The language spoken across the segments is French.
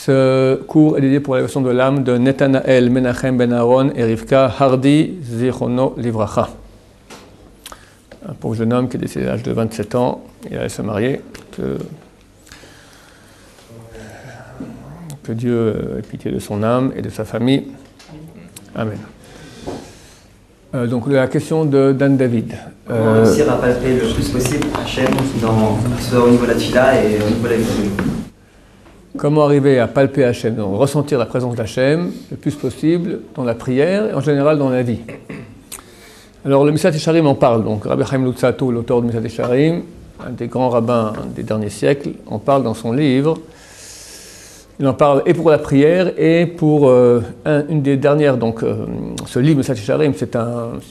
Ce cours est dédié pour l'élévation de l'âme de Netanael Menachem Ben Aaron et Rivka Hardy Zichrono Livracha. Un pauvre jeune homme qui est décédé à l'âge de 27 ans, il allait se marier. Que Dieu ait pitié de son âme et de sa famille. Amen. Donc la question de Dan David. Comment réussir à palper le plus possible Hachem soit au niveau de la tfila et au niveau de la vie? Comment arriver à palper Hachem, donc ressentir la présence d'Hachem le plus possible dans la prière et en général dans la vie. Alors le Misat Yesharim en parle, donc Rabbi Chaim Luzzatto, l'auteur de Misat Yesharim, un des grands rabbins des derniers siècles, en parle dans son livre. Il en parle et pour la prière et pour une des dernières, donc ce livre Misat Yesharim, c'est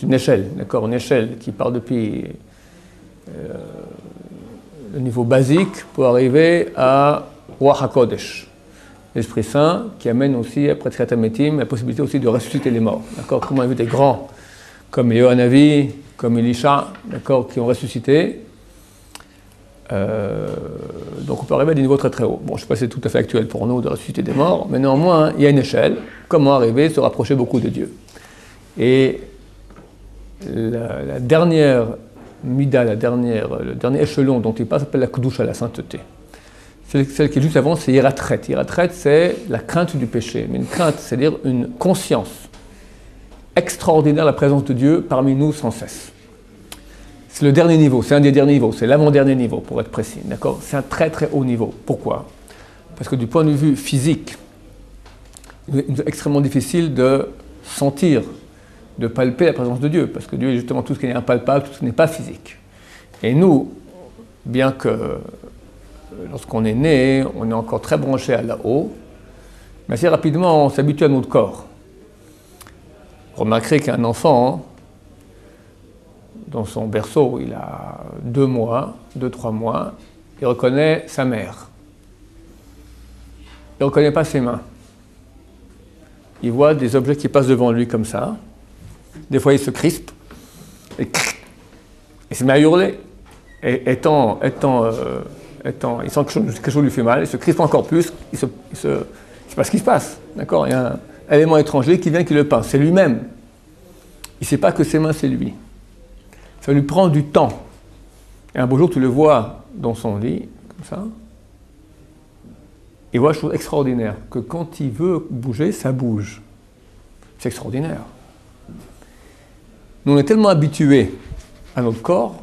une échelle, d'accord, une échelle qui part depuis le niveau basique pour arriver à Ruach HaKodesh, l'Esprit Saint, qui amène aussi, après Tchiat HaMetim, la possibilité aussi de ressusciter les morts. D'accord, comment il y a eu des grands, comme Yohanavi, comme Elisha, d'accord, qui ont ressuscité. Donc on peut arriver à des niveaux très très hauts. Bon, je ne sais pas si c'est tout à fait actuel pour nous de ressusciter des morts, mais néanmoins, il y a une échelle. Comment arriver à se rapprocher beaucoup de Dieu. Et la dernière mida, le dernier échelon dont il passe s'appelle la Kedusha, la sainteté. Celle qui est juste avant, c'est Yiratret. Yiratret, c'est la crainte du péché. Mais une crainte, c'est-à-dire une conscience extraordinaire de la présence de Dieu parmi nous sans cesse. C'est le dernier niveau, c'est un des derniers niveaux, c'est l'avant-dernier niveau, pour être précis. D'accord ? C'est un très très haut niveau. Pourquoi ? Parce que du point de vue physique, il est extrêmement difficile de sentir, de palper la présence de Dieu. Parce que Dieu est justement tout ce qui est impalpable, tout ce qui n'est pas physique. Et nous, bien que lorsqu'on est né, on est encore très branché à là-haut, mais assez rapidement, on s'habitue à notre corps. Remarquez qu'un enfant, dans son berceau, il a 2 mois, 2-3 mois, il reconnaît sa mère. Il ne reconnaît pas ses mains. Il voit des objets qui passent devant lui comme ça. Des fois, il se crispe et il se met à hurler. Et il sent que quelque chose lui fait mal, il se crispe encore plus, je ne sais pas ce qui se passe, d'accord ? Il y a un élément étranger qui vient qui le pince, c'est lui-même. Il ne sait pas que ses mains, c'est lui. Ça lui prend du temps. Et un beau jour, tu le vois dans son lit, comme ça, il voit une chose extraordinaire, que quand il veut bouger, ça bouge. C'est extraordinaire. Nous, on est tellement habitués à notre corps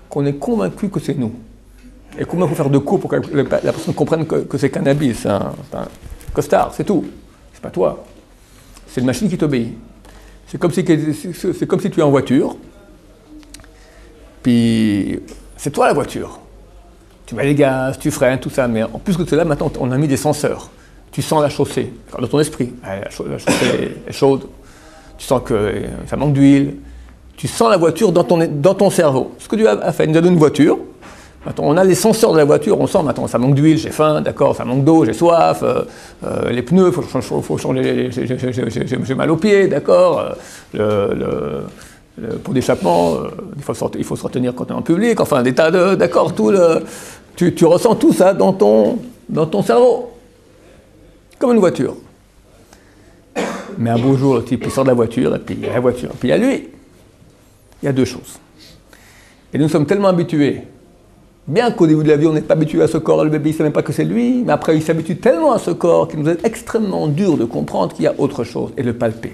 qu'on est convaincu que c'est nous. Et combien il faut faire de coups pour que la personne comprenne que c'est qu'un habit, c'est un costard, c'est tout. C'est pas toi. C'est une machine qui t'obéit. C'est comme si tu es en voiture, puis c'est toi la voiture. Tu mets les gaz, tu freines, tout ça, mais en plus que cela, maintenant on a mis des senseurs. Tu sens la chaussée, dans ton esprit. La chaussée est chaude, tu sens que ça manque d'huile. Tu sens la voiture dans ton cerveau. Ce que Dieu a fait, il nous a donné une voiture. Maintenant, on a les senseurs de la voiture, on sent maintenant ça manque d'huile, j'ai faim, d'accord, ça manque d'eau, j'ai soif, les pneus, faut changer, j'ai mal aux pieds, d'accord, pour d'échappement, il faut se retenir quand on est en public, enfin des tas de, d'accord, tu ressens tout ça dans ton cerveau, comme une voiture. Mais un beau jour, le type il sort de la voiture, et puis il y a la voiture, puis il y a lui. Il y a 2 choses. Et nous sommes tellement habitués. Bien qu'au début de la vie, on n'est pas habitué à ce corps, le bébé il ne sait même pas que c'est lui, mais après il s'habitue tellement à ce corps qu'il nous est extrêmement dur de comprendre qu'il y a autre chose et de palper.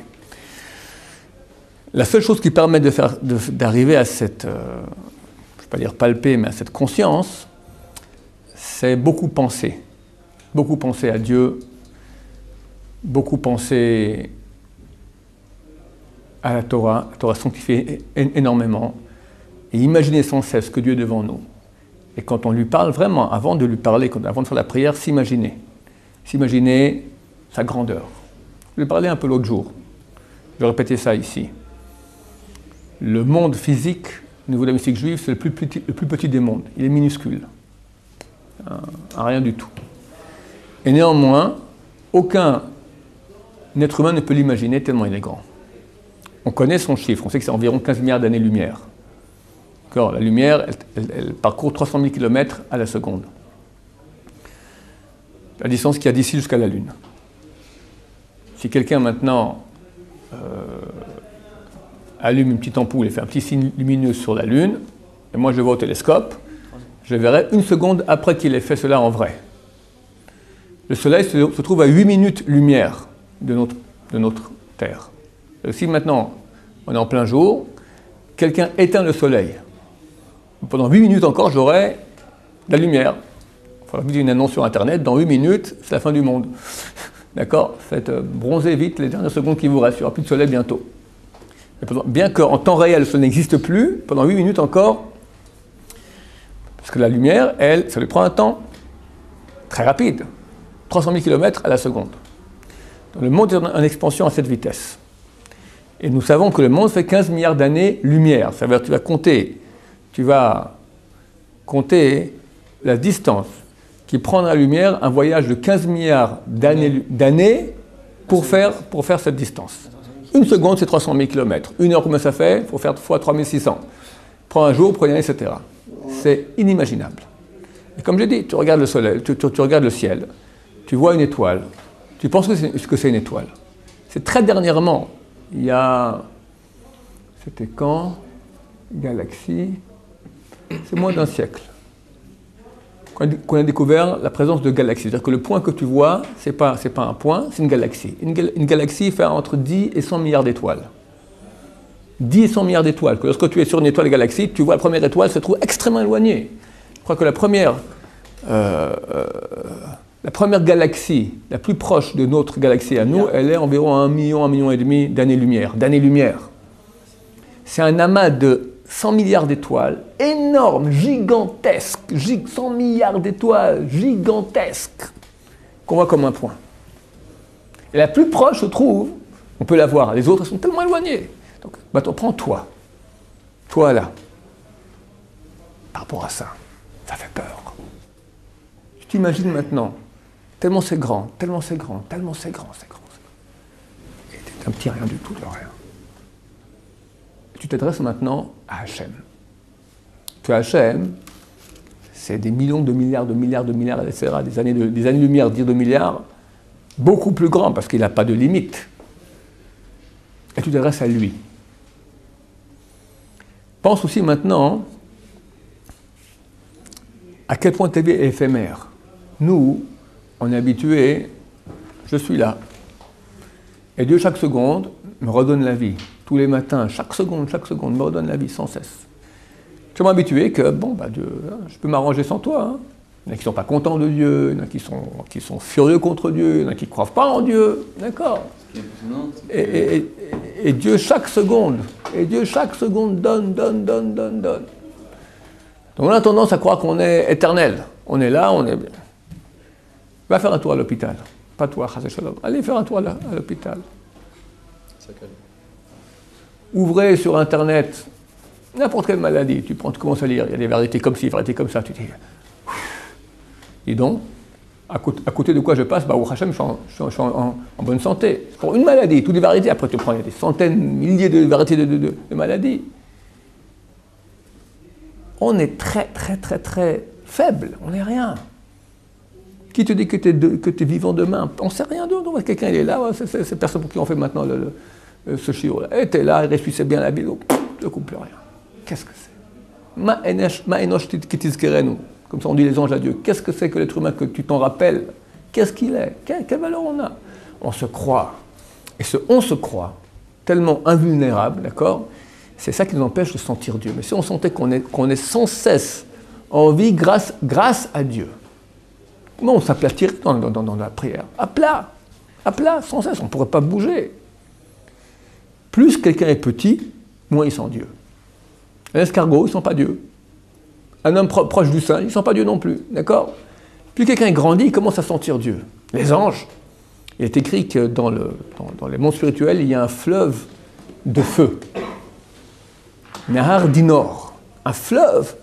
La seule chose qui permet d'arriver à cette, je ne vais pas dire palper, mais à cette conscience, c'est beaucoup penser. Beaucoup penser à Dieu, beaucoup penser à la Torah sanctifie énormément, et imaginer sans cesse que Dieu est devant nous. Et quand on lui parle vraiment, avant de lui parler, avant de faire la prière, s'imaginer sa grandeur. Je lui ai parlé un peu l'autre jour, je vais répéter ça ici. Le monde physique, au niveau de la mystique juive, c'est le plus petit des mondes. Il est minuscule, à rien du tout. Et néanmoins, aucun être humain ne peut l'imaginer tellement il est grand. On connaît son chiffre, on sait que c'est environ 15 milliards d'années-lumière. La lumière, elle parcourt 300 000 km à la seconde. la distance qu'il y a d'ici jusqu'à la Lune. Si quelqu'un maintenant allume une petite ampoule et fait un petit signe lumineux sur la Lune, et moi je le vois au télescope, je verrai 1 seconde après qu'il ait fait cela en vrai. Le Soleil se trouve à 8 minutes lumière de notre Terre. Et si maintenant on est en plein jour, quelqu'un éteint le Soleil. Pendant 8 minutes encore, j'aurai de la lumière. Il faudra mettre une annonce sur Internet, dans 8 minutes, c'est la fin du monde. D'accord? Faites bronzer vite les dernières secondes qui vous restent, il n'y aura plus de soleil bientôt. Bien qu'en temps réel, le soleil n'existe plus, pendant 8 minutes encore, parce que la lumière, elle, ça lui prend un temps très rapide, 300 000 km à la seconde. Donc, le monde est en expansion à cette vitesse. Et nous savons que le monde fait 15 milliards d'années-lumière. Ça veut dire que tu vas compter la distance qui prend la lumière, un voyage de 15 milliards d'années pour faire cette distance. 1 seconde, c'est 300 000 km. 1 heure, combien ça fait? Il faut faire fois 3600. Prends un jour, prenez, etc. C'est inimaginable. Et comme j'ai dit, tu regardes le soleil, tu regardes le ciel, tu vois une étoile, tu penses que c'est une étoile. C'est très dernièrement, il y a... C'était quand? Galaxie. C'est moins d'un siècle qu'on a découvert la présence de galaxies. C'est-à-dire que le point que tu vois, c'est pas un point, c'est une galaxie. Une galaxie fait entre 10 et 100 milliards d'étoiles. 10 et 100 milliards d'étoiles. Que lorsque tu es sur une étoile galaxie, tu vois la première étoile se trouve extrêmement éloignée. Je crois que la première galaxie, la plus proche de notre galaxie à nous, elle est environ à 1 million et demi d'années-lumière. C'est un amas de 100 milliards d'étoiles, énorme, gigantesque, 100 milliards d'étoiles, gigantesques, qu'on voit comme un point. Et la plus proche se trouve, on peut la voir, les autres sont tellement éloignées. Donc, maintenant, prends toi là, par rapport à ça, ça fait peur. Tu t'imagines maintenant, tellement c'est grand, et t'es un petit rien du tout de rien. Tu t'adresses maintenant à Hachem. Que Hachem, c'est des millions de milliards, etc., des années-lumière, dire de milliards, beaucoup plus grand, parce qu'il n'a pas de limite. Et tu t'adresses à lui. Pense aussi maintenant à quel point ta vie est éphémère. Nous, on est habitués, je suis là. Et Dieu, chaque seconde, me redonne la vie. Tous les matins, chaque seconde, me redonne la vie sans cesse. Je suis habitué que, Dieu, je peux m'arranger sans toi. Hein. Il y en a qui ne sont pas contents de Dieu, il y en a qui sont furieux contre Dieu, il y en a qui ne croient pas en Dieu. D'accord? Et Dieu, chaque seconde, donne. Donc on a tendance à croire qu'on est éternel. On est là, on est bien. Va faire un tour à l'hôpital. Pas toi, allez faire un tour à l'hôpital. Ouvrez sur Internet n'importe quelle maladie, tu commences à lire, il y a des vérités comme ci, des vérités comme ça, tu dis, dis donc, à côté de quoi je passe, au Hachem, je suis en bonne santé. Pour une maladie, toutes les vérités, après tu prends des centaines, milliers de vérités de maladies. On est très faible, on n'est rien. Qui te dit que tu es vivant demain? On ne sait rien d'autre. Quelqu'un il est là, c'est personne pour qui on fait maintenant ce chiot là. Et tu es là, il réfléchissait bien la vie, donc tu ne coupes plus rien. Qu'est-ce que c'est? Ma enosh kitizkerenu. Comme ça on dit les anges à Dieu. Qu'est-ce que c'est que l'être humain que tu t'en rappelles? Qu'est-ce qu'il est? Quelle valeur on a? On se croit. Et on se croit tellement invulnérable, d'accord? C'est ça qui nous empêche de sentir Dieu. Mais si on sentait qu'on est sans cesse en vie grâce à Dieu, comment on s'aplatirait dans la prière? À plat, sans cesse, on ne pourrait pas bouger. Plus quelqu'un est petit, moins il sent Dieu. Un escargot, il ne sent pas Dieu. Un homme proche du sein, il ne sent pas Dieu non plus. D'accord? Plus quelqu'un grandit, il commence à sentir Dieu. Les anges, il est écrit que dans les mondes spirituels, il y a un fleuve de feu. Nahar Dinor. Un fleuve.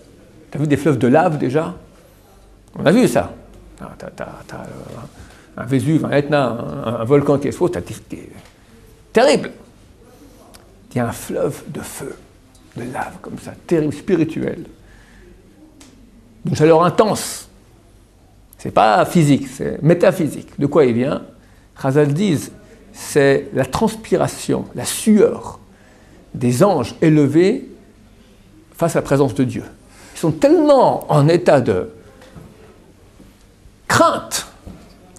Tu as vu des fleuves de lave déjà? On a vu ça. T'as un Vésuve, un Etna, un volcan qui est faux, terrible. Il y a un fleuve de feu, de lave comme ça, terrible, spirituel, d'une chaleur intense. C'est pas physique, c'est métaphysique. De quoi il vient? Chazal disent, c'est la transpiration, la sueur des anges élevés face à la présence de Dieu. Ils sont tellement en état de crainte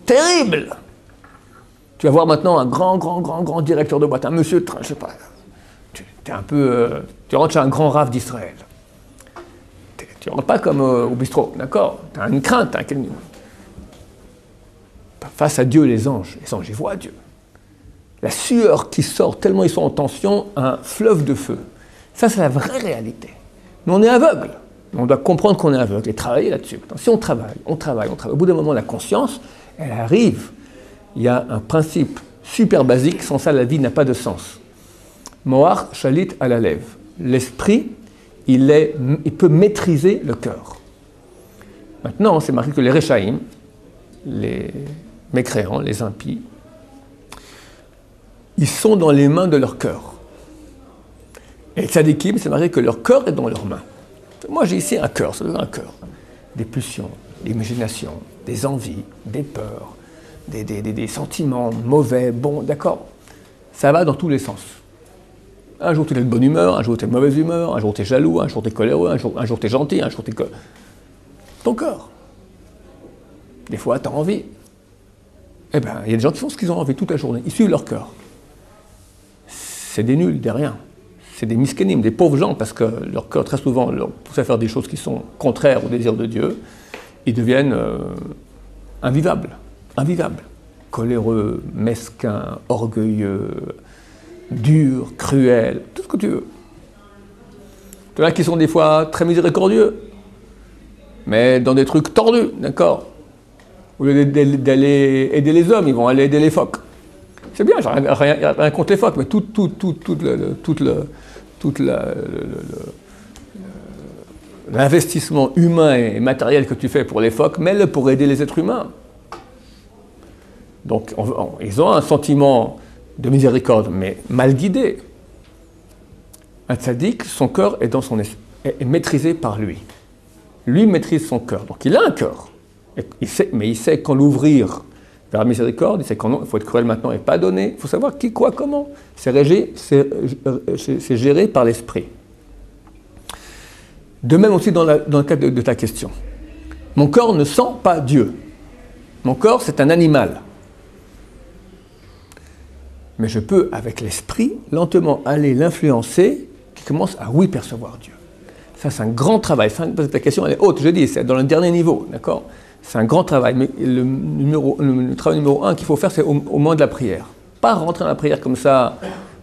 terrible. Tu vas voir maintenant un grand directeur de boîte, un monsieur, je sais pas, tu rentres chez un grand rave d'Israël. Tu rentres pas comme au bistrot, d'accord? Tu as une crainte, hein, face à Dieu, les anges, ils voient Dieu. La sueur qui sort, tellement ils sont en tension, un fleuve de feu. Ça, c'est la vraie réalité. Mais on est aveugle. On doit comprendre qu'on est aveugle et travailler là-dessus. Si on travaille. Au bout d'un moment, la conscience, elle arrive. Il y a un principe super basique, sans ça, la vie n'a pas de sens. Moar shalit à la lèvre. L'esprit, il peut maîtriser le cœur. Maintenant, c'est marqué que les Réchaïm, les mécréants, les impies, ils sont dans les mains de leur cœur. Et les tzadikim, c'est marqué que leur cœur est dans leurs mains. Moi, j'ai ici un cœur, ça doit être un cœur. Des pulsions, des imaginations, des envies, des peurs, des sentiments mauvais, bons, d'accord. Ça va dans tous les sens. Un jour, tu es de bonne humeur, un jour, tu es de mauvaise humeur, un jour, tu es jaloux, un jour, tu es coléreux, un jour, tu es gentil, un jour, tu es... Ton cœur. Des fois, tu as envie. Eh bien, il y a des gens qui font ce qu'ils ont envie toute la journée. Ils suivent leur cœur. C'est des nuls, des riens. C'est des miskénim, des pauvres gens, parce que leur cœur, très souvent, leur pousse à faire des choses qui sont contraires au désir de Dieu. Ils deviennent invivables. Coléreux, mesquins, orgueilleux, durs, cruels, tout ce que tu veux. Il y en a qui sont des fois très miséricordieux, mais dans des trucs tordus, d'accord? Au lieu d'aller aider les hommes, ils vont aller aider les phoques. C'est bien, j'ai rien contre les phoques, mais tout l'investissement humain et matériel que tu fais pour les phoques, mets-le pour aider les êtres humains. Donc, ils ont un sentiment de miséricorde, mais mal guidé. Un tzaddik, son cœur est maîtrisé par lui. Lui maîtrise son cœur. Donc, il a un cœur. Mais il sait quand l'ouvrir vers la miséricorde, il sait quand non, il faut être cruel maintenant et pas donner. Il faut savoir qui, quoi, comment. C'est géré par l'esprit. De même aussi dans le cadre de ta question. Mon corps ne sent pas Dieu. Mon corps, c'est un animal. Mais je peux, avec l'esprit, lentement aller l'influencer, qui commence à, oui, percevoir Dieu. Ça, c'est un grand travail. Parce que ta question, elle est haute, je dis, c'est dans le dernier niveau, d'accord? C'est un grand travail. Mais le travail numéro 1 qu'il faut faire, c'est au moment de la prière. Pas rentrer dans la prière comme ça,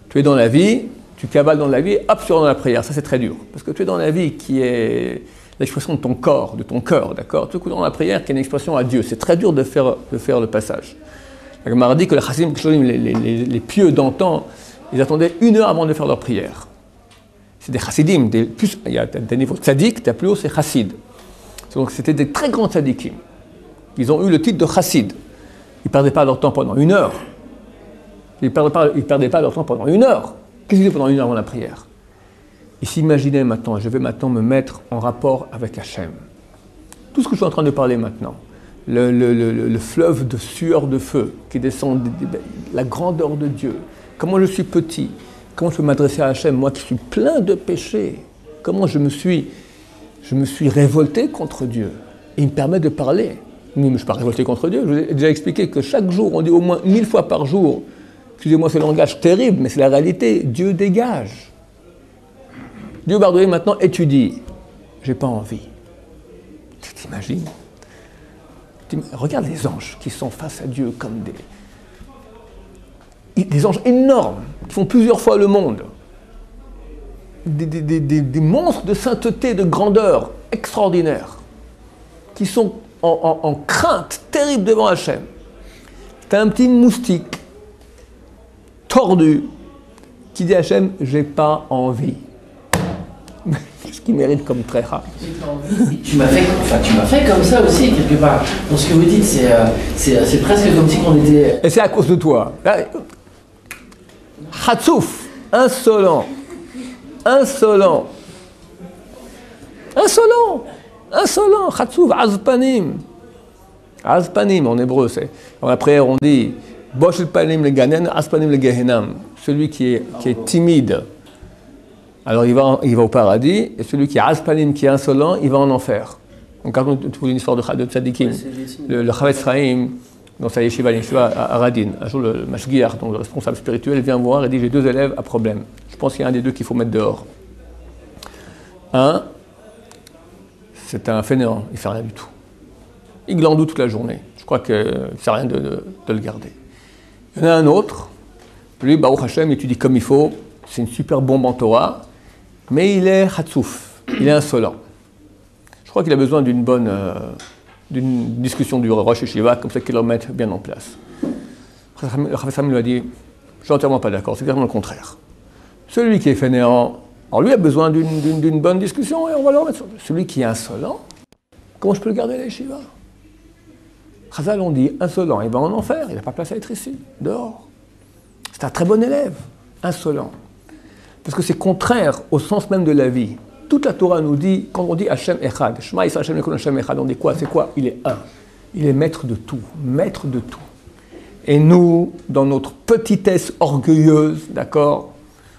tu es dans la vie, tu cavales dans la vie, hop, tu rentres dans la prière. Ça, c'est très dur. Parce que tu es dans la vie qui est l'expression de ton corps, de ton cœur, d'accord? Tu es dans la prière qui est une expression à Dieu. C'est très dur de faire le passage. La Gemara dit que les pieux d'antan, ils attendaient 1 heure avant de faire leur prière. C'est des chassidim, il y a des niveaux tzaddik, plus haut c'est chassid. Donc c'était des très grands tzaddikim. Ils ont eu le titre de chassid. Ils ne perdaient pas leur temps pendant 1 heure. Ils ne perdaient pas leur temps pendant 1 heure. Qu'est-ce qu'ils faisaient pendant 1 heure avant la prière? Ils s'imaginaient maintenant, je vais maintenant me mettre en rapport avec Hachem. Tout ce que je suis en train de parler maintenant, le fleuve de sueur de feu qui descend, la grandeur de Dieu, comment je suis petit, comment je peux m'adresser à Hachem, moi qui suis plein de péchés, comment je me suis révolté contre Dieu. Et il me permet de parler. Mais je ne suis pas révolté contre Dieu, je vous ai déjà expliqué que chaque jour, on dit au moins 1000 fois par jour, excusez-moi ce langage terrible, mais c'est la réalité, Dieu dégage. Dieu Bardoué maintenant étudie, j'ai pas envie. Tu t'imagines? Regarde les anges qui sont face à Dieu comme des anges énormes, qui font plusieurs fois le monde. Des monstres de sainteté, de grandeur extraordinaire, qui sont en crainte terrible devant Hachem. T'as un petit moustique tordu qui dit à Hachem, j'ai pas envie. Ce qui mérite comme très rare. Tu m'as fait comme ça aussi, quelque part. Dans ce que vous dites, c'est presque comme si on était... Et c'est à cause de toi. Hatsouf, insolent, Hatsouf, azpanim. Aspanim en hébreu, c'est. Dans la prière, on dit Bosh el panim le ganen, aspanim le gehenam. Celui qui est timide, alors il va au paradis, et celui qui est aspanim, qui est insolent, il va en enfer. Donc, quand on trouve une histoire de Tzadikim, le Chavetz Chaim, dans sa yeshiva à Radin, un jour le mashgiach, donc le responsable spirituel, vient voir et dit j'ai 2 élèves à problème. Je pense qu'il y a un des 2 qu'il faut mettre dehors. Un, c'est un fainéant, il ne fait rien du tout. Il glandoue toute la journée. Je crois que ça ne sert à rien de le garder. Il y en a un autre, lui, Baruch Hashem, étudie comme il faut, c'est une super bombe en Torah, mais il est hatsouf, il est insolent. Je crois qu'il a besoin d'une bonne d'une discussion du Rosh Yeshiva, comme ça qu'il le mette bien en place. Le Chavetz Chaim lui a dit, je suis entièrement pas d'accord, c'est exactement le contraire. Celui qui est fainéant, alors lui a besoin d'une bonne discussion et on va le remettre sur lui. Celui qui est insolent, comment je peux le garder à la Yeshiva? Chazal, on dit insolent, il va en enfer, il n'a pas place à être ici, dehors. C'est un très bon élève, insolent. Parce que c'est contraire au sens même de la vie. Toute la Torah nous dit, quand on dit Hashem Echad, Shema Yisrael Hashem Lekol Hashem Echad, on dit quoi? C'est quoi? Il est un. Il est maître de tout, maître de tout. Et nous, dans notre petitesse orgueilleuse, d'accord,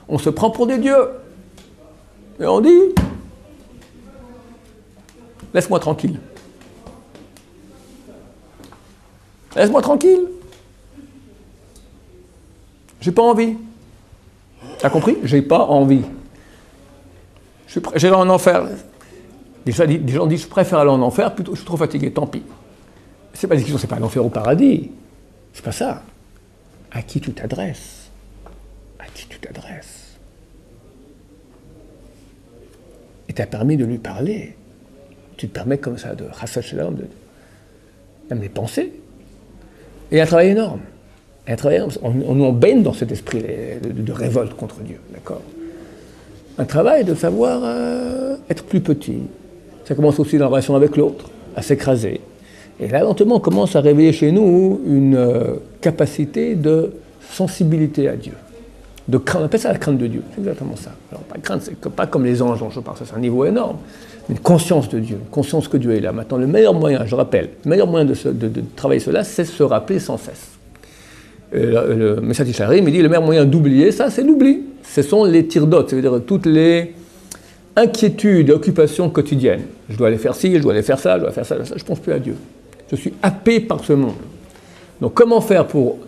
on se prend pour des dieux. Et on dit, laisse-moi tranquille. Laisse-moi tranquille. J'ai pas envie. T'as compris? J'ai pas envie. J'irai en enfer. Des gens disent je préfère aller en enfer, plutôt je suis trop fatigué, tant pis. C'est pas discussion, c'est pas l'enfer au paradis. C'est pas ça. À qui tu t'adresses? À qui tu t'adresses? Et tu as permis de lui parler. Tu te permets comme ça de Chassad Shalom, d'amener pensées. Et un travail énorme. On nous baigne dans cet esprit de révolte contre Dieu, d'accord? Un travail de savoir être plus petit. Ça commence aussi dans la relation avec l'autre, à s'écraser. Et là, lentement, on commence à réveiller chez nous une capacité de sensibilité à Dieu. On appelle ça la crainte de Dieu, c'est exactement ça. Alors, pas crainte, c'est pas comme les anges dont je parle, ça c'est un niveau énorme. Mais une conscience de Dieu, une conscience que Dieu est là. Maintenant, le meilleur moyen, je rappelle, le meilleur moyen de travailler cela, c'est se rappeler sans cesse. Le Message Isharim, il dit le meilleur moyen d'oublier ça, c'est l'oubli. Ce sont les tirdotes, c'est-à-dire toutes les inquiétudes et occupations quotidiennes. Je dois aller faire ci, je dois aller faire ça, je dois faire ça, je ne pense plus à Dieu. Je suis happé par ce monde. Donc comment faire pour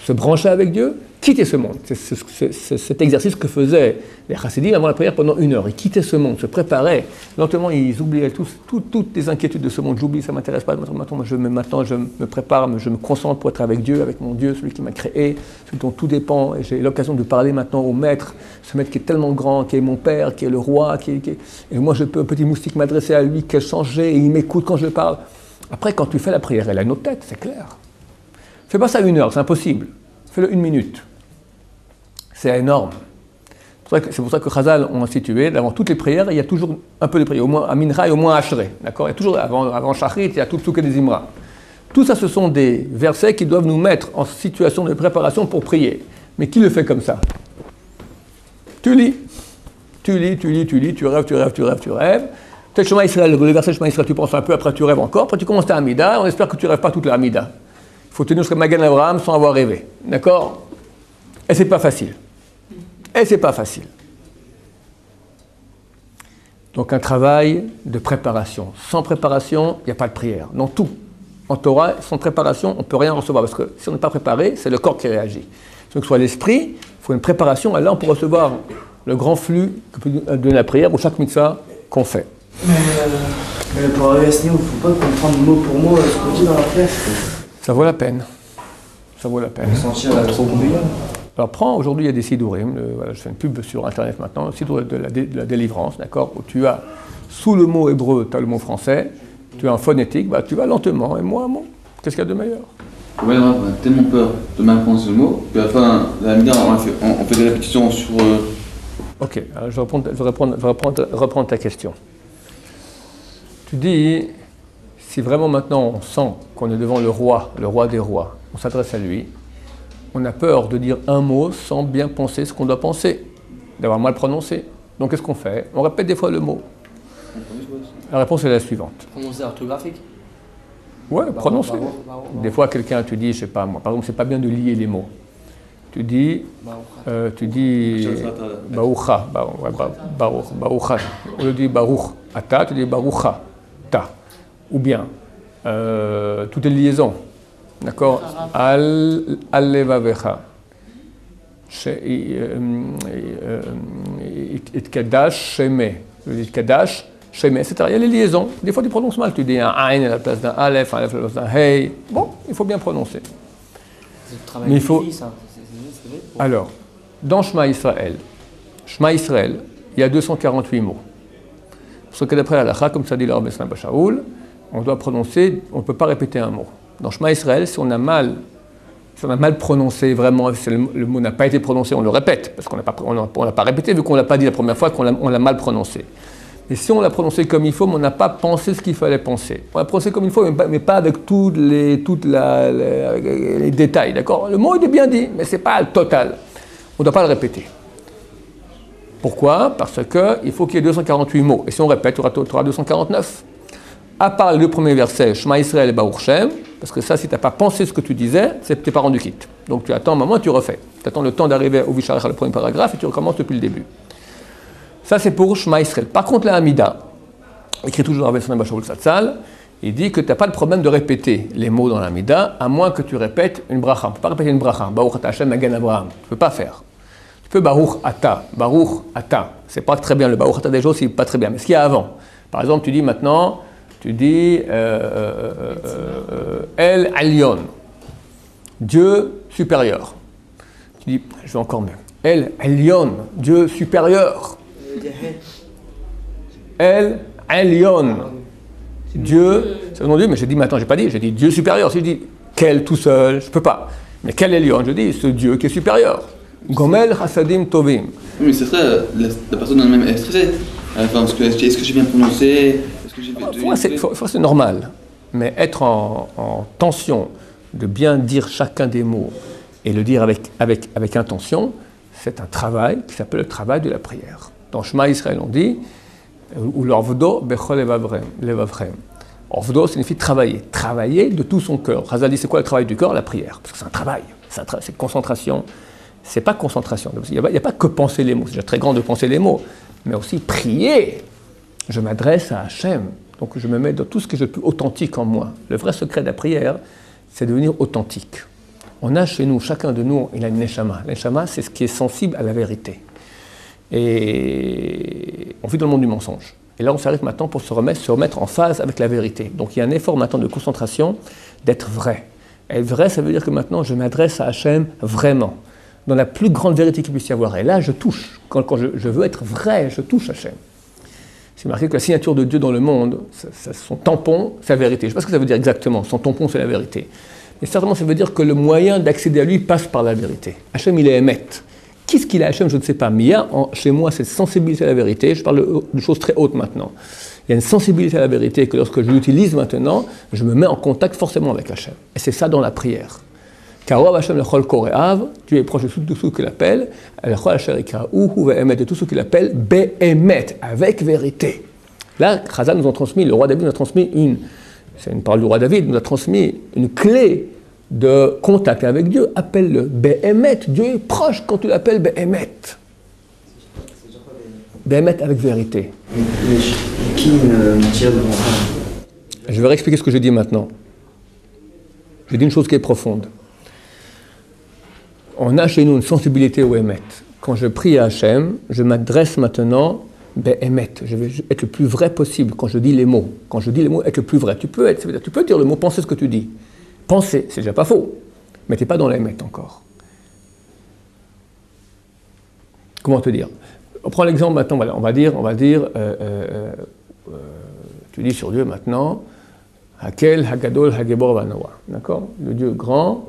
se brancher avec Dieu? Quitter ce monde. C'est cet exercice que faisaient les chassidim avant la prière pendant 1 heure. Ils quittaient ce monde, se préparaient. Lentement, ils oubliaient toutes les inquiétudes de ce monde. J'oublie, ça ne m'intéresse pas. Maintenant, je me prépare, je me concentre pour être avec Dieu, avec mon Dieu, celui qui m'a créé, celui dont tout dépend. Et j'ai l'occasion de parler maintenant au maître, ce maître qui est tellement grand, qui est mon père, qui est le roi. Et moi, je peux, un petit moustique, m'adresser à lui, changer, et il m'écoute quand je parle. Après, quand tu fais la prière, elle a une autre tête, c'est clair. Fais pas ça 1 heure, c'est impossible. Fais-le 1 minute. C'est énorme. C'est pour ça que Chazal ont institué, avant toutes les prières, il y a toujours un peu de prière, au moins à Mincha et au moins à Ashrei. D'accord? Il y a toujours, avant Shachrit, il y a tout Psuké des Imra. Tout ça, ce sont des versets qui doivent nous mettre en situation de préparation pour prier. Mais qui le fait comme ça? Tu lis. Tu rêves. Peut-être Shema Israël, le verset Shema Israël, tu penses un peu, après tu rêves encore, après tu commences ta Hamida, on espère que tu ne rêves pas toute la Hamida. Il faut tenir jusqu'à Magan Abraham sans avoir rêvé. D'accord? Et c'est pas facile. Donc un travail de préparation. Sans préparation, il n'y a pas de prière. Dans tout. En Torah, sans préparation, on ne peut rien recevoir. Parce que si on n'est pas préparé, c'est le corps qui réagit. Que ce soit l'esprit, il faut une préparation. Et là, on peut recevoir le grand flux que peut donner la prière ou chaque mitzvah qu'on fait. Mais pour arriver à ce niveau, il ne faut pas comprendre mot pour mot ce qu'on dit dans la pièce. Ça vaut la peine. Sentir trop bouillant. Alors aujourd'hui il y a des sidourim, je fais une pub sur internet maintenant, le sidourim de la délivrance, d'accord, où tu as, sous le mot hébreu, tu as le mot français, tu as un phonétique, tu vas lentement, et moi, qu'est-ce qu'il y a de meilleur? Ouais, on a tellement peur de mal prendre ce mot, puis à la fin, la Hamida, on fait des répétitions sur... Ok, alors je vais reprendre ta question. Tu dis, si vraiment maintenant on sent qu'on est devant le roi des rois, on s'adresse à lui, on a peur de dire un mot sans bien penser ce qu'on doit penser, d'avoir mal prononcé. Donc qu'est-ce qu'on fait? On répète des fois le mot. La réponse est la suivante. Prononcé orthographique? Ouais, prononcer. Des fois, quelqu'un, tu dis, je sais pas moi, par exemple, c'est pas bien de lier les mots. Tu dis, Barucha, Barucha. Au lieu de dire Baruch Ata, tu dis Barucha Ta. Ou bien, toutes les liaisons. D'accord? Al-Levavecha. Itkadash Sheme. Itkadash Sheme, etc. Il y a les liaisons. Des fois, tu prononces mal. Tu dis un Ain à la place d'un Aleph, un Aleph à la place d'un Hey. Bon, il faut bien prononcer. C'est le travail du fils, hein. Alors, dans Shema Israël, il y a 248 mots. Parce que d'après l'Halakha, comme ça dit le Rabbi Ismaël Bashaoul, on doit prononcer, on ne peut pas répéter un mot. Dans Shema Israël, si on a mal prononcé, vraiment, si le mot n'a pas été prononcé, on le répète, parce qu'on ne l'a pas répété, vu qu'on ne l'a pas dit la première fois, qu'on l'a mal prononcé. Et si on l'a prononcé comme il faut, mais on n'a pas pensé ce qu'il fallait penser. On l'a prononcé comme il faut, mais pas avec tous les détails, d'accord? Le mot, il est bien dit, mais ce n'est pas le total. On ne doit pas le répéter. Pourquoi? Parce qu'il faut qu'il y ait 248 mots. Et si on répète, tu auras 249. À part les deux premiers versets, Shema Israël et Baruch Shem, parce que ça, si tu n'as pas pensé ce que tu disais, tu n'es pas rendu quitte. Donc tu attends un moment et tu refais. Tu attends le temps d'arriver au Visharecha, le premier paragraphe, et tu recommences depuis le début. Ça, c'est pour Shema Israël. Par contre, la Hamida, écrit toujours avec son Bashaoul Satzal, il dit que tu n'as pas le problème de répéter les mots dans la Hamida, à moins que tu répètes une bracha. Tu ne peux pas répéter une bracha. Baruch Ata Hashem Magen Abraham. Tu ne peux pas faire. Tu peux Baruch Ata. Baruch Ata. C'est pas très bien. Le Baruch Ata déjà, c'est pas très bien. Mais ce qu'il y a avant. Par exemple, tu dis maintenant, El Alyon. Dieu supérieur. Tu dis, je vais encore mieux. El Alyon. Dieu supérieur. El Elyon, Dieu, c'est le nom de Dieu, mais j'ai dit, mais attends, j'ai pas dit, j'ai dit Dieu supérieur. Si je dis quel tout seul, je peux pas. Mais quel Elyon, je dis ce Dieu qui est supérieur. Gomel Hasadim Tovim. Oui, mais c'est vrai, la personne elle-même est stressée. Enfin, est-ce que j'ai bien prononcé? C'est normal. Mais être en tension de bien dire chacun des mots et le dire avec intention, c'est un travail qui s'appelle le travail de la prière. Dans Shema Israël, on dit ou l'orvdo bechol levavchem. Orvdo signifie travailler. Travailler de tout son cœur. Chazal dit c'est quoi le travail du cœur? La prière. Parce que c'est un travail. C'est concentration. C'est pas concentration. Il n'y a pas que penser les mots. C'est déjà très grand de penser les mots. Mais aussi prier. Je m'adresse à Hachem. Donc je me mets dans tout ce que je peux authentique en moi. Le vrai secret de la prière, c'est de devenir authentique. On a chez nous, chacun de nous, il a une neshama. La neshama, c'est ce qui est sensible à la vérité. Et on vit dans le monde du mensonge. Et là, on s'arrête maintenant pour se remettre en phase avec la vérité. Donc il y a un effort maintenant de concentration, d'être vrai. Être vrai, ça veut dire que maintenant, je m'adresse à Hachem vraiment, dans la plus grande vérité qu'il puisse y avoir. Et là, je touche. Quand je veux être vrai, je touche Hachem. C'est marqué que la signature de Dieu dans le monde, son tampon, c'est la vérité. Je ne sais pas ce que ça veut dire exactement. Son tampon, c'est la vérité. Mais certainement, ça veut dire que le moyen d'accéder à lui passe par la vérité. Hachem, il est émet. Qu'est-ce qu'il a, Hachem, je ne sais pas. Mais il y a chez moi cette sensibilité à la vérité. Je parle de choses très hautes maintenant. Il y a une sensibilité à la vérité que lorsque je l'utilise maintenant, je me mets en contact forcément avec Hachem. Et c'est ça dans la prière. Car Hachem lechol koreav, Dieu est proche de tout ce qu'il appelle, lechol asher ikra'uhu ve'emet, de tout ce qu'il appelle be'emet, avec vérité. Là, Chazal nous a transmis, le roi David nous a transmis c'est une parole du roi David, nous a transmis une clé de contact avec Dieu. Appelle-le be'emet, Dieu est proche quand tu l'appelles be'emet. Be'emet avec vérité. Qui me tire devant ça? Je vais réexpliquer ce que je dis maintenant. Je dis une chose qui est profonde. On a chez nous une sensibilité au émet. Quand je prie à Hachem, je m'adresse maintenant be'emet. Je vais être le plus vrai possible quand je dis les mots. Quand je dis les mots, être le plus vrai. Tu peux dire le mot, penser ce que tu dis. Penser, c'est déjà pas faux. Mais tu n'es pas dans l'émet encore. Comment te dire? On prend l'exemple maintenant, voilà, on va dire, tu dis sur Dieu maintenant, Hakel, Hagadol, Hagebor, Vanoa. D'accord? Le Dieu grand,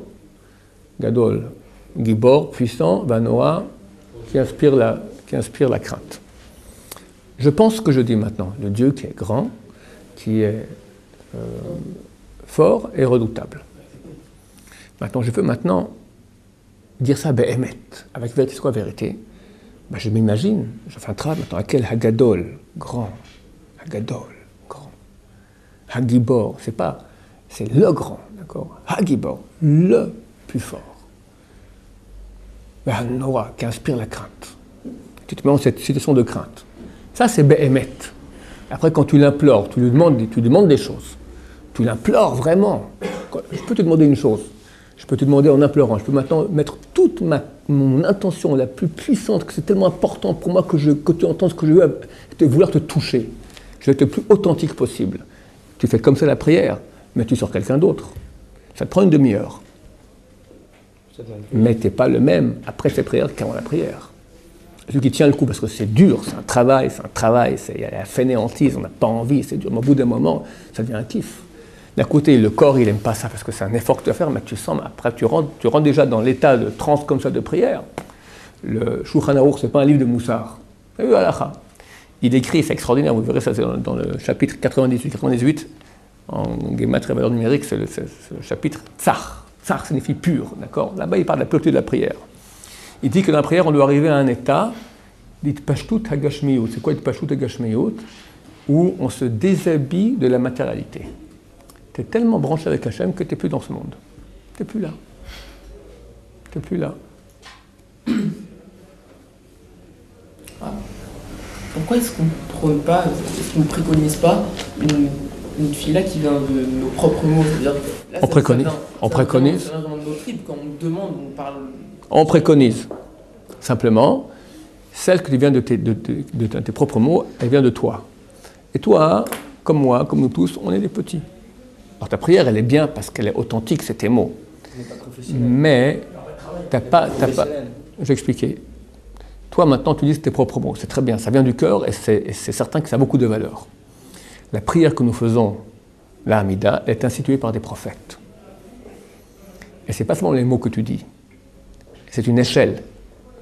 Gadol, Gibor, puissant, Vanoa, qui inspire la crainte. Je pense que je dis maintenant, le Dieu qui est grand, qui est fort et redoutable. Maintenant, je veux dire ça be'emet, avec vérité, c'est quoi vérité? Ben, je m'imagine, je fais un travail maintenant, Hakel, Hagadol, grand, Hagadol, grand. Hagibor, c'est le grand, d'accord? Hagibor, le plus fort. Noah, qui inspire la crainte. Tu te mets dans cette situation de crainte. Ça, c'est Behemet. Après, quand tu l'implores, tu demandes des choses. Tu l'implores vraiment. Je peux te demander une chose. Je peux te demander en implorant. Je peux maintenant mettre toute mon intention la plus puissante, que c'est tellement important pour moi que tu entends ce que je veux, vouloir te toucher. Je vais être le plus authentique possible. Tu fais comme ça la prière, mais tu sors quelqu'un d'autre. Ça te prend une demi-heure. Mais tu n'es pas le même après cette prière qu'avant la prière. Celui qui tient le coup, parce que c'est dur, c'est un travail, il y a la fainéantise, on n'a pas envie, c'est dur. Mais au bout d'un moment, ça devient un kiff. D'un côté, le corps, il n'aime pas ça, parce que c'est un effort que tu dois faire, mais tu sens, après, tu rentres déjà dans l'état de transe comme ça de prière. Le Shulchan Aruch, ce n'est pas un livre de Moussard. Il écrit, c'est extraordinaire, vous verrez ça, c'est dans le chapitre 98, en Gematria valeur numérique, c'est le chapitre Tsar. Tsar signifie pur, d'accord? Là-bas, il parle de la pureté de la prière. Il dit que dans la prière, on doit arriver à un état d'itpashtut hagashmiyut. C'est quoi itpashtut hagashmiyut? Où on se déshabille de la matérialité. Tu es tellement branché avec Hachem que tu n'es plus dans ce monde. Tu n'es plus là. Tu n'es plus là. Pourquoi est-ce qu'on ne préconise pas une fille-là qui vient de nos propres mots? C'est-à-dire, là, on préconise. On préconise. Quand on demande, on parle. On préconise. Simplement, celle que tu viens de tes propres mots, elle vient de toi. Et toi, comme moi, comme nous tous, on est des petits. Alors ta prière, elle est bien parce qu'elle est authentique, c'est tes mots. Mais t'as pas. Je vais expliquer. Toi, maintenant, tu dis tes propres mots. C'est très bien, ça vient du cœur et c'est certain que ça a beaucoup de valeur. La prière que nous faisons, la Hamida, est instituée par des prophètes. Et ce n'est pas seulement les mots que tu dis. C'est une échelle.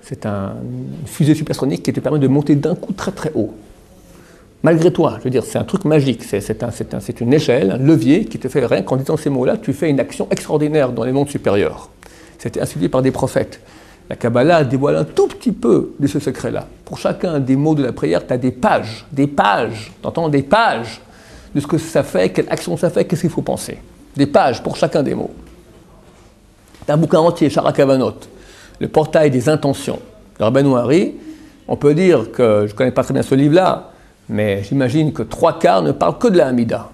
C'est une fusée supersonique qui te permet de monter d'un coup très très haut. Malgré toi, je veux dire, c'est un truc magique. C'est une échelle, un levier qui te fait rien qu'en disant ces mots-là, tu fais une action extraordinaire dans les mondes supérieurs. C'était institué par des prophètes. La Kabbalah dévoile un tout petit peu de ce secret-là. Pour chacun des mots de la prière, tu as des pages, t'entends, des pages de ce que ça fait, quelle action ça fait, qu'est-ce qu'il faut penser. Des pages pour chacun des mots. Tu as un bouquin entier, Shara Kavanot, le portail des intentions. Le Rabbeinu Hari, on peut dire que, je ne connais pas très bien ce livre-là, mais j'imagine que 3/4 ne parlent que de la Hamida.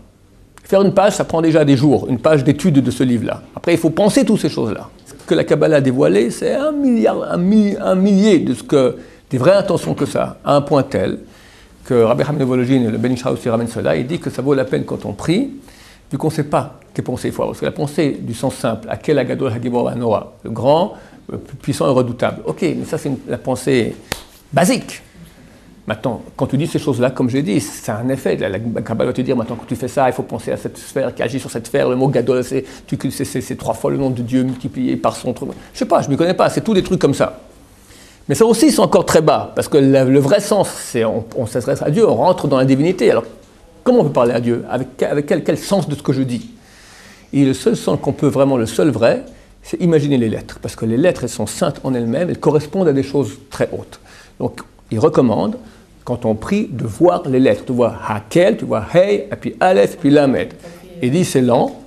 Faire une page, ça prend déjà des jours, une page d'étude de ce livre-là. Après, il faut penser toutes ces choses-là. Ce que la Kabbalah a dévoilé, c'est un millier des vraies intentions que ça, à un point tel que Rabbi Chaim Volojin, le Ben Ish aussi ramène cela, il dit que ça vaut la peine quand on prie, vu qu'on ne sait pas quelle pensée il faut avoir. Parce que la pensée du sens simple, Akel Agadol Hagibor Noah, le grand, le plus puissant et redoutable. Ok, mais ça c'est la pensée basique. Maintenant, quand tu dis ces choses-là, comme j'ai dit, c'est un effet. La Kabbalah va te dire, maintenant, quand tu fais ça, il faut penser à cette sphère qui agit sur cette sphère. Le mot Gadol, c'est 3 fois le nom de Dieu multiplié par son truc. Je sais pas, je ne m'y connais pas, c'est tous des trucs comme ça. Mais ça aussi, c'est encore très bas, parce que le vrai sens, c'est on s'adresse à Dieu, on rentre dans la divinité. Alors, comment on peut parler à Dieu? Avec quel sens de ce que je dis? Et le seul sens qu'on peut vraiment, le seul vrai, c'est imaginer les lettres. Parce que les lettres, elles sont saintes en elles-mêmes, elles correspondent à des choses très hautes. Donc, il recommande, quand on prie, de voir les lettres. Tu vois Hakel, tu vois Hey, et puis Aleph, puis Lamed. Il dit c'est lent,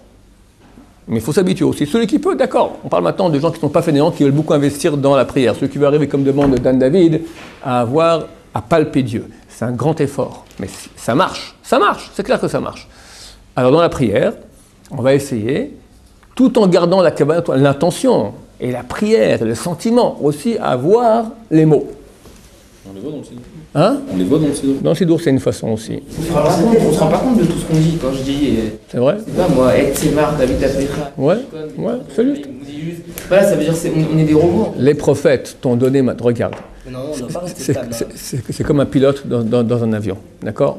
mais il faut s'habituer aussi. Celui qui peut, d'accord. On parle maintenant de gens qui ne sont pas fainéants, qui veulent beaucoup investir dans la prière. Celui qui veut arriver, comme demande Dan David, à palper Dieu. C'est un grand effort. Mais ça marche, c'est clair que ça marche. Alors dans la prière, on va essayer, tout en gardant l'intention et la prière, et le sentiment aussi, à voir les mots. On les voit dans le Sidour. Hein? On les voit dans le Sidour. Dans le Sidour, c'est une façon aussi. On ne se rend pas compte de tout ce qu'on dit quand je dis. C'est vrai? C'est pas moi, Etsemar, David Apecha. Ouais, c'est juste. Voilà, ça veut dire qu'on est des robots. Les prophètes t'ont donné, regarde. Mais non, on n'a pas resté stable. C'est comme un pilote dans un avion, d'accord?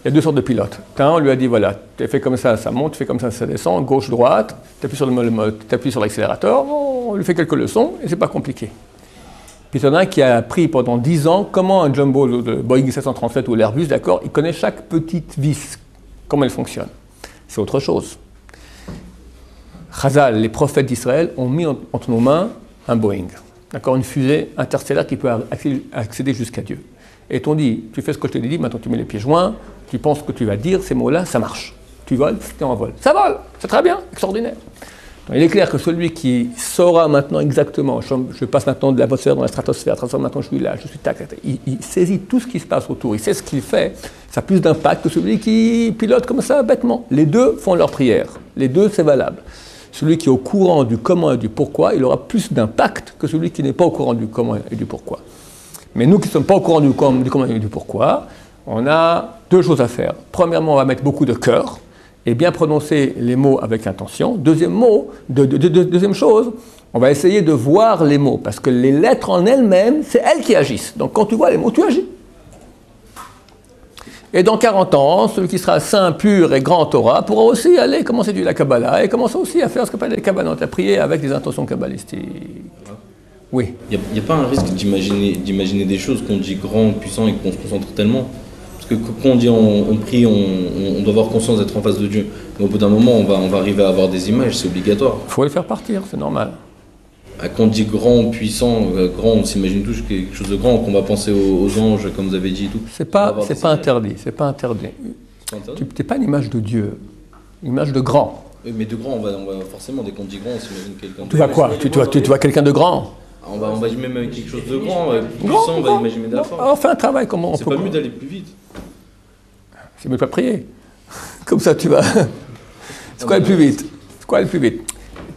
Il y a deux sortes de pilotes. On lui a dit, voilà, tu fais comme ça, ça monte, tu fais comme ça descend, gauche, droite, tu appuies sur tu appuies sur l'accélérateur, on lui fait quelques leçons, et c'est pas compliqué. Puis il y en a un qui a appris pendant 10 ans comment un jumbo, le Boeing 737 ou l'Airbus, d'accord, il connaît chaque petite vis, comment elle fonctionne. C'est autre chose. Chazal, les prophètes d'Israël, ont mis entre nos mains un Boeing, d'accord, une fusée interstellaire qui peut accéder jusqu'à Dieu. Et t'ont dit, tu fais ce que je te dit, maintenant tu mets les pieds joints, tu penses que tu vas dire ces mots-là, ça marche. tu voles, tu envoles. Ça vole, c'est très bien, extraordinaire. Donc, il est clair que celui qui saura maintenant exactement, je passe maintenant de l'atmosphère dans la stratosphère, maintenant je suis là, je suis tac, il saisit tout ce qui se passe autour, il sait ce qu'il fait, ça a plus d'impact que celui qui pilote comme ça bêtement. Les deux font leur prière, les deux c'est valable. Celui qui est au courant du comment et du pourquoi, il aura plus d'impact que celui qui n'est pas au courant du comment et du pourquoi. Mais nous qui ne sommes pas au courant du comment et du pourquoi, on a deux choses à faire. Premièrement, on va mettre beaucoup de cœur et bien prononcer les mots avec intention. Deuxième chose, on va essayer de voir les mots, parce que les lettres en elles-mêmes, c'est elles qui agissent. Donc quand tu vois les mots, tu agis. Et dans 40 ans, celui qui sera saint, pur et grand Torah pourra aussi aller commencer la Kabbalah et commencer aussi à faire ce qu'on appelle les Kabbalot, à prier avec des intentions kabbalistiques. Oui. Il n'y a pas un risque d'imaginer des choses qu'on dit grand, puissant et qu'on se concentre tellement. Parce que quand on dit on prie, on doit avoir conscience d'être en face de Dieu. Mais au bout d'un moment, on va arriver à avoir des images, c'est obligatoire. Il faut les faire partir, c'est normal. Quand on dit grand, puissant, grand, on s'imagine tous quelque chose de grand, qu'on va penser aux anges, comme vous avez dit et tout. C'est pas interdit, c'est pas interdit. Tu n'es pas une image de Dieu, une image de grand. Oui, mais de grand, on va forcément, dès qu'on dit grand, on s'imagine quelqu'un de Tu vois quoi? Tu vois quelqu'un de grand? On va imaginer même quelque chose de grand, puissant, on va imaginer de la force. On fait un travail comment on peut. C'est pas mieux d'aller plus vite. C'est mieux de pas prier. Comme ça, tu vas. C'est quoi aller plus vite? C'est quoi aller plus vite?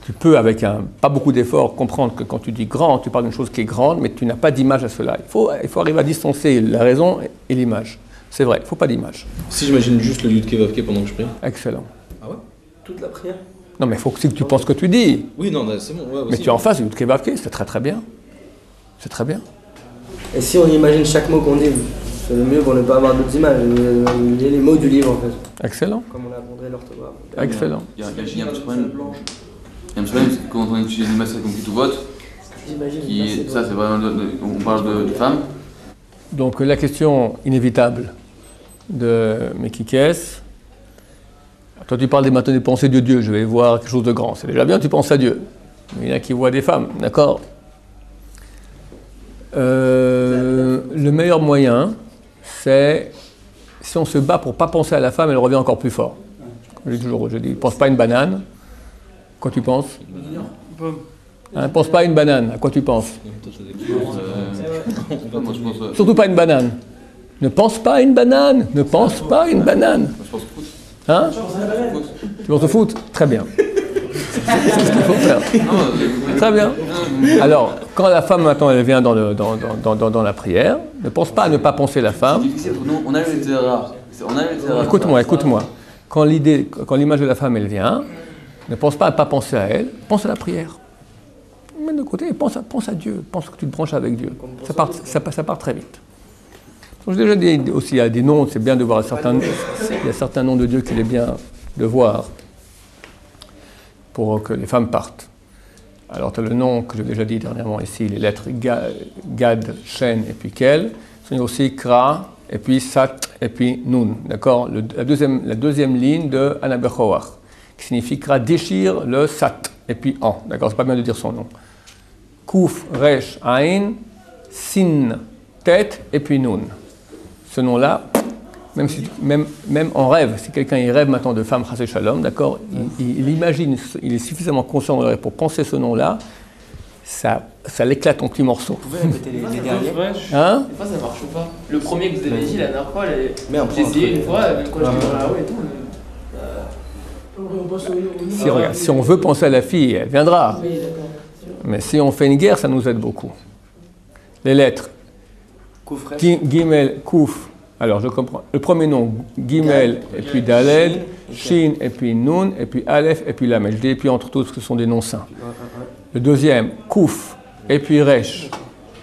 Tu peux, avec pas beaucoup d'efforts, comprendre que quand tu dis grand, tu parles d'une chose qui est grande, mais tu n'as pas d'image à cela. Il faut arriver à distancer la raison et l'image. C'est vrai, il ne faut pas d'image. Si j'imagine juste le Yudke Vavke pendant que je prie. Excellent. Ah ouais? Toute la prière? Non, mais il faut aussi que tu penses ce que tu dis. Oui, non, c'est bon. Ouais, mais tu es en face du Yudke Vavke, c'est très très bien. C'est très bien. Et si on imagine chaque mot qu'on dit, c'est le mieux pour ne pas avoir d'autres images. Il y a les mots du livre en fait. Excellent. Comme on a abondé l'orthographe. Excellent. Il y a un petit problème. Il y a un petit problème, c'est quand on utilise des masses comme tout vote, ça c'est vraiment, on parle de femmes. Donc la question inévitable de Mekikes, toi tu parles des pensées de Dieu, je vais voir quelque chose de grand, c'est déjà bien, tu penses à Dieu. Mais il y en a qui voient des femmes, d'accord? Le meilleur moyen, c'est si on se bat pour ne pas penser à la femme, elle revient encore plus fort. Comme je dis, pense pas à une banane. Quoi tu penses? Pense pas à une banane. À quoi tu penses? Surtout pas à une banane. Ne pense pas à une banane. Ne pense pas à une banane. Hein? Tu penses au foot? Très bien. C'est ce qu'il faut faire. Très bien. Alors, quand la femme maintenant elle vient dans la prière, ne pense pas à ne pas penser la femme. On a le terrain. Écoute-moi. Quand l'image de la femme elle vient, ne pense pas à ne pas penser à elle, pense à la prière. Mets de côté et pense à Dieu, pense que tu te branches avec Dieu. Ça part très vite. Donc, j'ai déjà dit aussi, il y a des noms, c'est bien de voir il y a certains noms de Dieu qu'il est bien de voir pour que les femmes partent. Alors, tu as le nom que j'ai déjà dit dernièrement ici, les lettres Gad, Shen et puis Kel. Il y a aussi Kra, et puis Sat, et puis Nun. D'accord? La deuxième ligne de Anabechoach, qui signifiera déchire le Sat, et puis An. D'accord? C'est pas bien de dire son nom. Kouf, Resh, Ain, Sin, Tet, et puis Nun. Ce nom-là, même en rêve, si quelqu'un y rêve maintenant de femme Chasé Shalom, d'accord, il imagine, il est suffisamment conscient de rêve pour penser ce nom-là, ça l'éclate en petits morceaux. Vous pouvez répéter les derniers? Hein? Des fois ça marche pas. Le premier que vous avez dit la dernière fois, j'ai essayé une fois, même quand j'étais dans la rue et tout. Si on veut penser à la fille, elle viendra. Mais si on fait une guerre, ça nous aide beaucoup. Les lettres. Gimel, Kouf. Alors je comprends. Le premier nom, Gimel, et puis Daled, Shin, et puis Nun, et puis Aleph, et puis Lamed. Je dis, et puis entre tous, ce sont des noms saints. Le deuxième, Kouf, et puis Resh,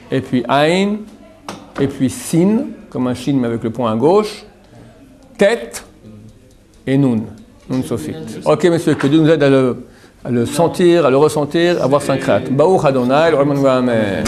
et puis Ain, et puis Sin, comme un Shin mais avec le point à gauche, Tet, et Nun. Nun Sophite. Ok, messieurs, que Dieu nous aide à le sentir, à le ressentir, à avoir sa crainte. Baruch Adonai, le Amen.